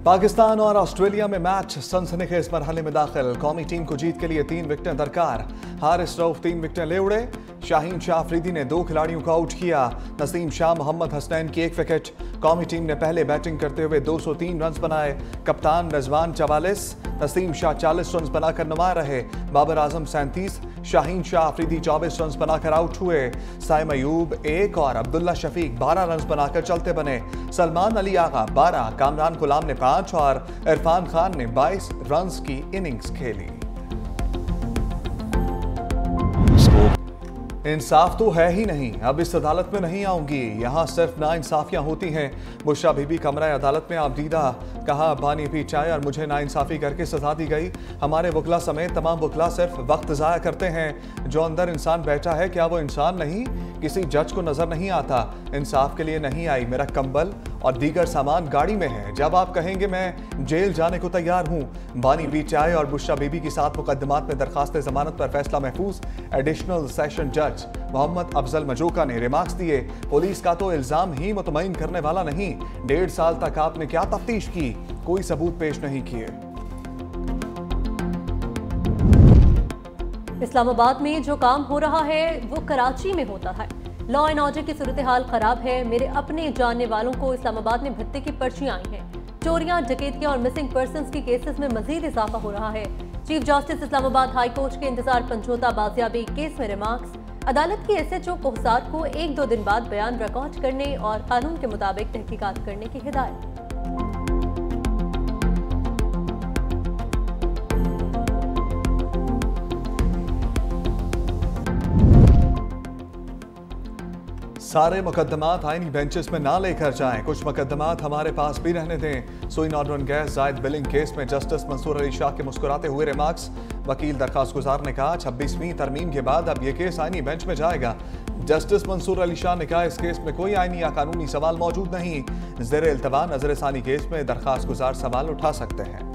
पाकिस्तान और ऑस्ट्रेलिया में मैच सनसनीखेज मरहले में दाखिल। कौमी टीम को जीत के लिए 3 विकेटें दरकार। हारिस रऊफ 3 विकेटें ले उड़े। शाहीन शाह अफरीदी ने 2 खिलाड़ियों को आउट किया। नसीम शाह, मोहम्मद हसनैन की 1 विकेट। कौमी टीम ने पहले बैटिंग करते हुए 203 रन बनाए। कप्तान रिजवान 44, नसीम शाह 40 रन बनाकर नुमा रहे। बाबर आजम 37, शाहीन शाह अफरीदी 24 रन बनाकर आउट हुए। साइम अयूब 1 और अब्दुल्ला शफीक 12 रन बनाकर चलते बने। सलमान अली आगा 12, कामरान गुलाम ने 5 और इरफान खान ने 22 रन की इनिंग्स खेली। इंसाफ तो है ही नहीं, अब इस अदालत में नहीं आऊंगी, यहाँ सिर्फ नाइंसाफियाँ होती हैं। बुशरा बीबी कमरा अदालत में आबदीदा, कहा पानी पी चाय और मुझे नाइंसाफी करके सजा दी गई। हमारे वकला समेत तमाम वकला सिर्फ वक्त ज़ाया करते हैं। जो अंदर इंसान बैठा है, क्या वो इंसान नहीं? किसी जज को नजर नहीं आता। इंसाफ के लिए नहीं आई, मेरा कंबल और दीगर सामान गाड़ी में है। जब आप कहेंगे मैं जेल जाने को तैयार हूँ। बानी बी चाय और बुशरा बीबी की 7 मुकदमात में दरखास्त जमानत पर फैसला महफूज। एडिशनल सेशन जज मोहम्मद अफजल मजोका ने रिमार्क्स दिए, पुलिस का तो इल्जाम ही मुतमईन करने वाला नहीं। 1.5 साल तक आपने क्या तफ्तीश की, कोई सबूत पेश नहीं किए। इस्लामाबाद में जो काम हो रहा है वो कराची में होता है। लॉ एंड ऑर्डर की सूरत हाल खराब है। मेरे अपने जानने वालों को इस्लामाबाद में भत्ते की पर्चियां आई हैं। चोरियां, डकैतियां और मिसिंग पर्सन्स की केसेस में मजीद इजाफा हो रहा है। Chief justice Islamabad high court के इंतजार समझौता बाजियाबी केस में रिमार्क्स। अदालत की SHO कोहसार को 1-2 दिन बाद बयान रिकॉर्ड करने और कानून के मुताबिक तहकीकात करने की हिदायत। सारे मुकदमात आईनी बेंचेस में ना लेकर जाएं, कुछ मुकदमात हमारे पास भी रहने दें। सुई नॉर्दर्न गैस जायद बिलिंग केस में जस्टिस मंसूर अली शाह के मुस्कुराते हुए रिमार्क्स। वकील दरखास्त गुजार ने कहा 26वीं तरमीम के बाद अब यह केस आईनी बेंच में जाएगा। जस्टिस मंसूर अली शाह ने कहा इस केस में कोई आईनी या कानूनी सवाल मौजूद नहीं। ज़ेर इल्तवा नजर सानी केस में दरखास्त गुजार सवाल उठा सकते हैं।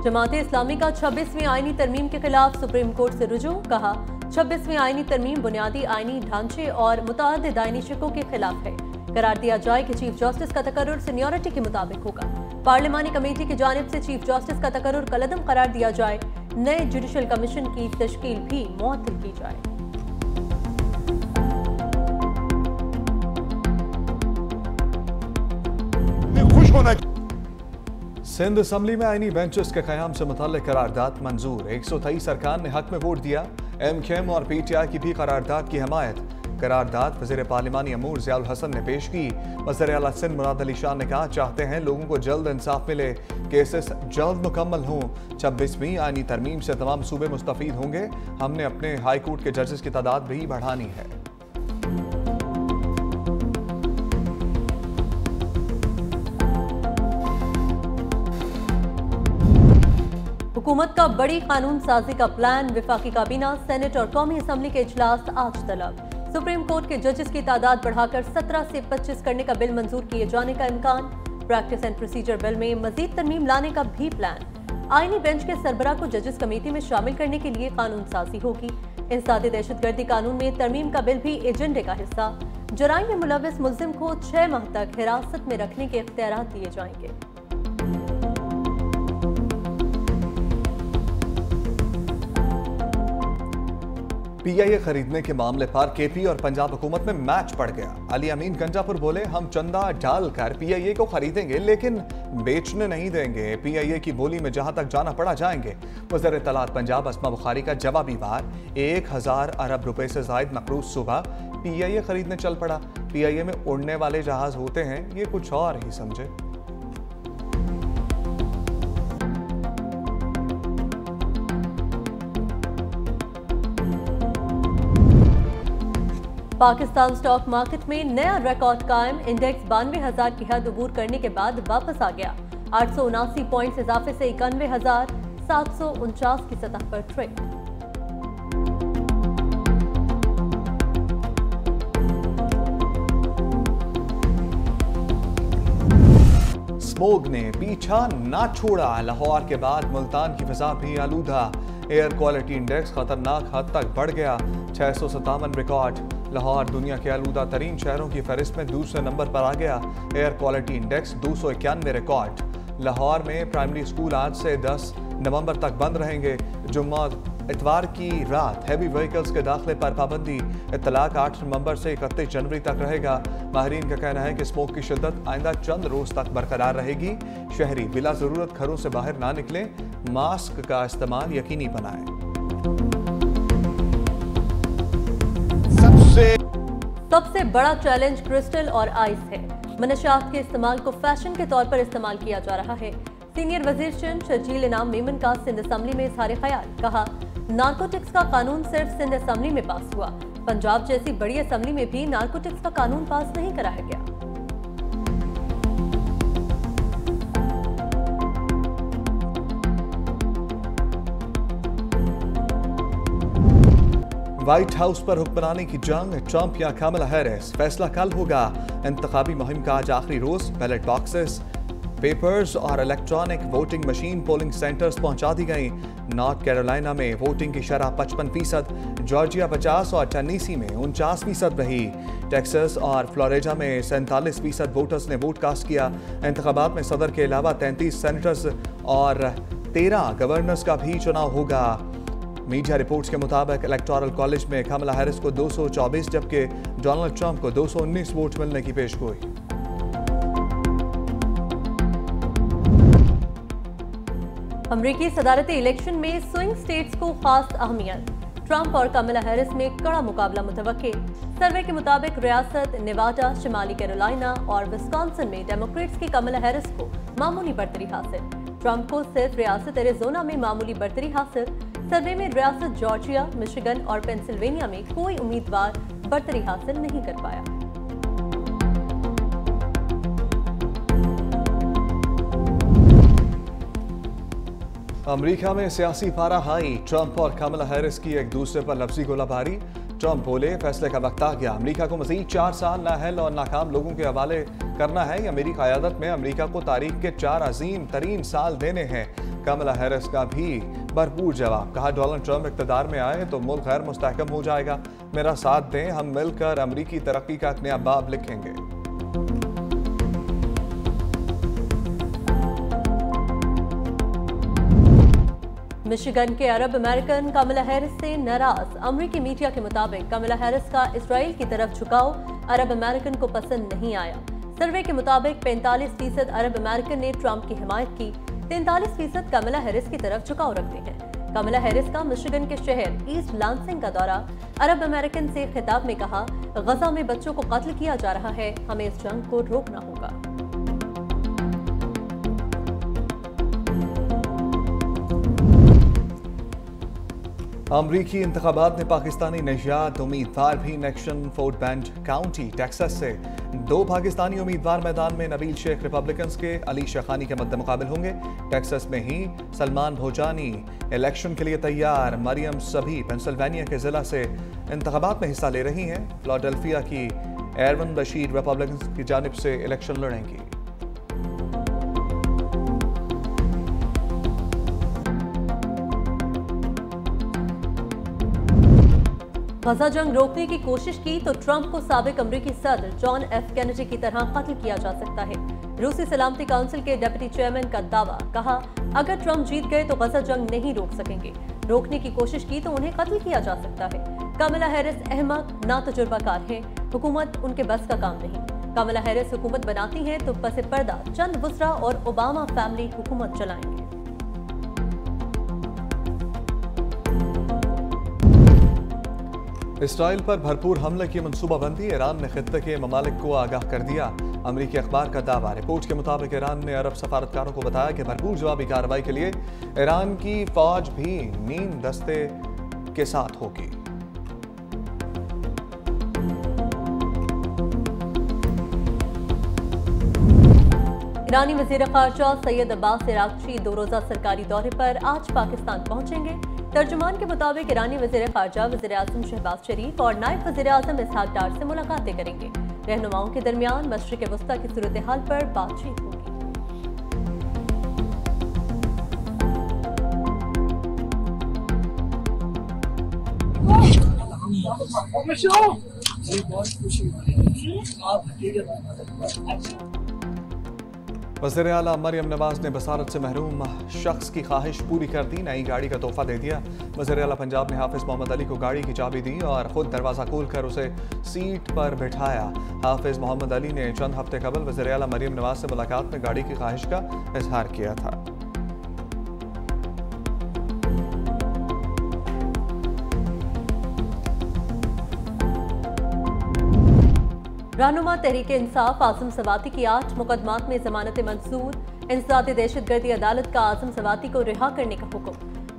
जमाते इस्लामी का 26वीं आईनी तरमीम के खिलाफ सुप्रीम कोर्ट से रुजू। कहा 26वीं आईनी तरमीम बुनियादी आईनी ढांचे और मुतअद्दिद आईनी शिकों के खिलाफ है। करार दिया जाए कि चीफ जस्टिस का तकर्रुर सीनियरिटी के मुताबिक होगा। पार्लिमानी कमेटी की जानिब से चीफ जस्टिस का तकर्रुर कलअदम करार दिया जाए। नए जुडिशल कमीशन की तश्कील भी मुअत्तल की जाए। सिंध असम्बली में आईनी बेंचेस के क़याम से मुताल्लिक़ करारदाद मंजूर। 123 अरकान ने हक में वोट दिया। MKM और PTI की भी करारदाद की हमायत। करारदाद वज़ीर पार्लिमानी अमूर ज़ियाउल हसन ने पेश की। वज़ीर आला सिंध मुराद अली शाह ने कहा चाहते हैं लोगों को जल्द इंसाफ मिले, केसेस जल्द मुकम्मल हों। 26वीं आईनी तरमीम से तमाम सूबे मुस्तफ़ीद होंगे। हमने अपने हाई कोर्ट के जजेस की तादाद भी बढ़ानी है। हुकूमत का बड़ी कानून साजी का प्लान। विफाकी काबीना, सेनेट और कौमी असम्बली के इजलास आज तलब। सुप्रीम कोर्ट के जजेस की तादाद बढ़ाकर 17 से 25 करने का बिल मंजूर किए जाने का इम्कान। प्रैक्टिस एंड प्रोसीजर बिल में मजीद तरमीम लाने का भी प्लान। आईनी बेंच के सरबराह को जजेस कमेटी में शामिल करने के लिए कानून साजी होगी। इंसदादी दहशतगर्दी कानून में तरमीम का बिल भी एजेंडे का हिस्सा। जराइम में मुलव्विस मुल्जिम को 6 माह तक हिरासत में रखने के इख्तियार दिए जाएंगे। PIA खरीदने के मामले पर KP और पंजाब हुकूमत में मैच पड़ गया। अली अमीन गंजापुर बोले हम चंदा डालकर PIA को खरीदेंगे लेकिन बेचने नहीं देंगे। PIA की बोली में जहां तक जाना पड़ा जाएंगे। वज़ीर इत्तलात पंजाब अस्मा बुखारी का जवाबी वार। 1000 अरब रुपए से जायद मकरूज सुबह PIA खरीदने चल पड़ा। PIA में उड़ने वाले जहाज होते हैं, ये कुछ और ही समझे। पाकिस्तान स्टॉक मार्केट में नया रिकॉर्ड कायम। इंडेक्स 92,000 की हद अबूर करने के बाद वापस आ गया। 879 पॉइंट्स इजाफे से 91,749 की सतह पर ट्रेड। स्मोग ने पीछा ना छोड़ा। लाहौर के बाद मुल्तान की फिजा भी आलूदा। एयर क्वालिटी इंडेक्स खतरनाक हद तक बढ़ गया, 657 रिकॉर्ड। लाहौर दुनिया के आलूदा तरीन शहरों की फहरिस्त में दूसरे नंबर पर आ गया। Air quality index 291 record. Lahore में प्राइमरी स्कूल आज से 10 नवंबर तक बंद रहेंगे। जुम्मा इतवार की रात हैवी व्हीकल्स के दाखिले पर पाबंदी। इत्तलाक 8 नवंबर से 31 जनवरी तक रहेगा। माहिरीन का कहना है कि स्मोक की शिद्दत आइंदा चंद रोज तक बरकरार रहेगी। शहरी बिला जरूरत घरों से बाहर ना निकलें, मास्क का इस्तेमाल यकीनी बनाएं। सबसे बड़ा चैलेंज क्रिस्टल और आइस है। मनशियात के इस्तेमाल को फैशन के तौर पर इस्तेमाल किया जा रहा है। सीनियर वजीर चंद शर्जील इनाम मेमन का सिंध असम्बली में इजहार ख्याल। कहा, नारकोटिक्स का कानून सिर्फ सिंध असम्बली में पास हुआ, पंजाब जैसी बड़ी असम्बली में भी नारकोटिक्स का कानून पास नहीं कराया गया। व्हाइट हाउस पर हुक्मरानी की जंग, ट्रंप या कमला हैरिस, फैसला कल होगा। इंतखाबी मुहिम का आज आखिरी रोज। बैलेट बॉक्सेस, पेपर्स और electronic voting machine polling centres पहुंचा दी गई। नॉर्थ कैरोलिना में वोटिंग की शरह 55%, जॉर्जिया 50 और टेनेसी में 49% रही। टेक्सास और फ्लोरिडा में 47% वोटर्स ने वोट कास्ट किया। इंतखाबात में सदर के अलावा 33 सेनेटर्स और 13 गवर्नर्स का भी चुनाव होगा। मीडिया रिपोर्ट्स के मुताबिक इलेक्टोरल कॉलेज में कमला हैरिस को 224 जबकि डोनाल्ड ट्रंप को 219 वोट मिलने की पेशगोई। अमरीकी सदारती इलेक्शन में स्विंग स्टेट्स को खास अहमियत। ट्रंप और कमला हैरिस में कड़ा मुकाबला मुतवक्के। सर्वे के मुताबिक रियासत नेवाडा, शिमाली कैरोलिना और विस्कॉन्सिन में डेमोक्रेट्स की कमला हैरिस को मामूली बढ़तरी हासिल। ट्रंप को सिर्फ रियासत एरिजोना में मामूली बढ़तरी हासिल। सर्वे में रियासत जॉर्जिया, मिशिगन और पेंसिल्वेनिया में कोई उम्मीदवार बढ़तरी हासिल नहीं कर पाया। अमेरिका में सियासी पारा हाई। ट्रंप और कमला हैरिस की एक दूसरे पर लफ्जी गोलाबारी। ट्रंप बोले, फैसले का वक्त आ गया, अमेरिका को मजीद 4 साल नाअहल और नाकाम लोगों के हवाले करना है या मेरी क़यादत में अमेरिका को तारीख के 4 अजीम तरीन साल देने हैं। कमला हैरिस का भी भरपूर जवाब। कहा, डोनाल्ड ट्रंप इक़्तिदार में आए तो मुल्क गैर मुस्तहकम हो जाएगा। मेरा साथ दें, हम मिलकर अमरीकी तरक्की का एक नया बाब लिखेंगे। मिशिगन के अरब अमेरिकन कमला हैरिस से नाराज। अमरीकी मीडिया के मुताबिक कमला हैरिस का इसराइल की तरफ झुकाव अरब अमेरिकन को पसंद नहीं आया। सर्वे के मुताबिक 45% अरब अमेरिकन ने ट्रंप की हिमायत की, 43% कमला हैरिस की तरफ झुकाव रखते हैं। कमला हैरिस का मिशिगन के शहर ईस्ट लांसिंग का दौरा। अरब अमेरिकन से खिताब में कहा, गजा में बच्चों को कत्ल किया जा रहा है, हमें इस जंग को रोकना होगा। अमरीकी इंतखाबात में पाकिस्तानी नजात उम्मीदवार भी नेक्शन फोर्ट बेंड काउंटी टेक्सास से 2 पाकिस्तानी उम्मीदवार मैदान में। नबील शेख रिपब्लिकन्स के, अली शेखानी के मद्दे मुकाबिल होंगे। टेक्सास में ही सलमान भोजानी इलेक्शन के लिए तैयार। मरियम सभी पेंसिल्वेनिया के जिला से इंतखाबात में हिस्सा ले रही हैं। फिलाडेल्फिया की एरवन बशीर रिपब्लिकन्स की जानिब से इलेक्शन लड़ेंगी। गजा जंग रोकने की कोशिश की तो ट्रंप को साबिक अमरीकी सदर जॉन एफ कैनेडी की तरह कत्ल किया जा सकता है। रूसी सलामती काउंसिल के डिप्टी चेयरमैन का दावा। कहा, अगर ट्रंप जीत गए तो गजा जंग नहीं रोक सकेंगे, रोकने की कोशिश की तो उन्हें कत्ल किया जा सकता है। कमला हैरिस अहमक, ना तजुर्बाकार हैं, हुकूमत उनके बस का काम नहीं। कमला हैरिस हुकूमत बनाती हैं तो पसे पर्दा चंद वुज़रा और ओबामा फैमिली हुकूमत चलाएंगे। इसराइल पर भरपूर हमले की मनसूबाबंदी। ईरान ने खित्ते के ममालिक को आगाह कर दिया। अमरीकी अखबार का दावा। रिपोर्ट के मुताबिक ईरान ने अरब सफारतकारों को बताया कि भरपूर जवाबी कार्रवाई के लिए ईरान की फौज भी नीम दस्ते के साथ होगी। ईरानी वज़ीर ख़ारजा सैयद अब्बास इराक़ची 2 रोज़ा सरकारी दौरे पर आज पाकिस्तान पहुंचेंगे। तर्जुमान के मुताबिक ईरानी वज़ीर ख़ारजा वज़ीर आज़म शहबाज शरीफ और नायब वज़ीर आज़म इसहाक डार से मुलाकातें करेंगे। रहनुमाओं के दरमियान मशरिक़ वस्ता की सूरत हाल पर बातचीत होगी। वज़ीर आला मरियम नवाज ने बसारत से महरूम शख्स की ख्वाहिश पूरी कर दी, नई गाड़ी का तोहफा दे दिया। वज़ीर आला पंजाब ने हाफिज मोहम्मद अली को गाड़ी की चाबी दी और खुद दरवाज़ा खोलकर उसे सीट पर बिठाया। हाफिज मोहम्मद अली ने चंद हफ्ते कबल वज़ीर आला मरियम नवाज से मुलाकात में गाड़ी की ख्वाहिश का इजहार किया था। रहनुमा तहरीक इंसाफ आजम सवाती की 8 मुकदमात में जमानत मंजूर। इंसदाद दहशतगर्दी अदालत का आजम सवाती को रिहा करने का हुक्म।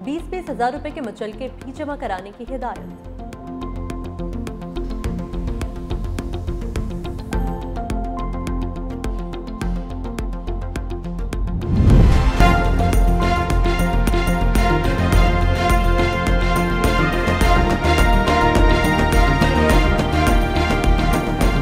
20-20 हजार रुपए के मुचलके भी जमा कराने की हिदायत।